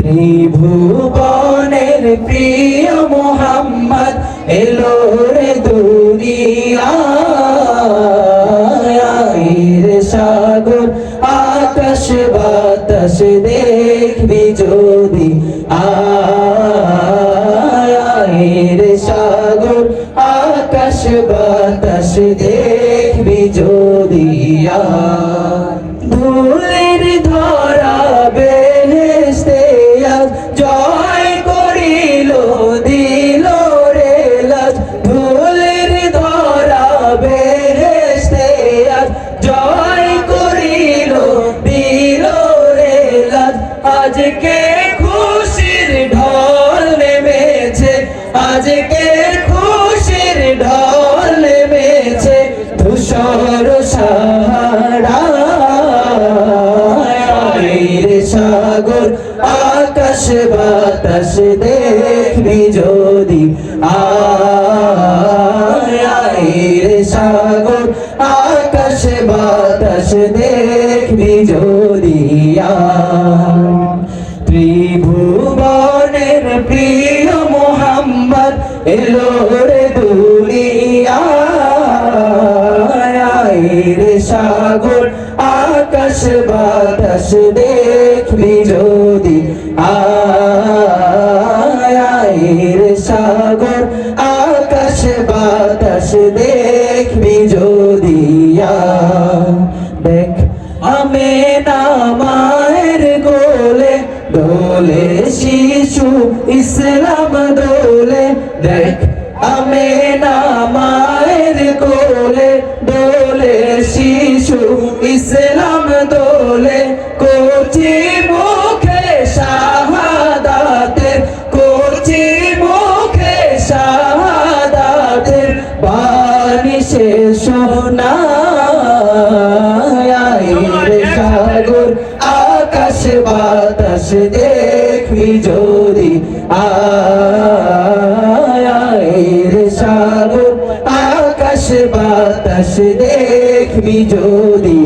ত্রিভুবনের প্রিয় মোহাম্মদ এলো রে দুনিয়ায় রে সাগর আকাশ বাতাস দেখবি যদি আয় রে সাগর আকাশ বাতাস দেখবি যদি ধুলের ধরা বেহেশতে আজ জয় করিল দিল রে লাজ ধুলের ধরা বেহেশতে আজ জয় করিল দিল রে লাজ আজকে খুশির ঢল নেমেছে আজকে খুশির ঢল নেমেছে ধূসর সাহারা সাগর আকাশ বাতাস দেখবি যদি আয় সাগর আকাশ বাতাস দেখবি যদি ত্রিভুবনের প্রিয় মোহাম্মদ এলো রে দুনিয়ায় সাগর আকাশ বাতাস দেখবি যদি আয় সাগর আকাশ বাতাস দেখবি যদি দেখ আমেনা মায়ের কোলে দোলে শিশু ইসলাম দোলে দেখ আমেনা মায়ের কোলে দোলে শিশু ইসলাম দোলে কোচি মুখে শাহাদাতের কোচি মুখে শাহাদাতের বাণী সে শোনায় রে সাগর আকাশ বাতাস দেখবি যদি আয় রে সাগর আকাশ বাতাস দেখবি যদি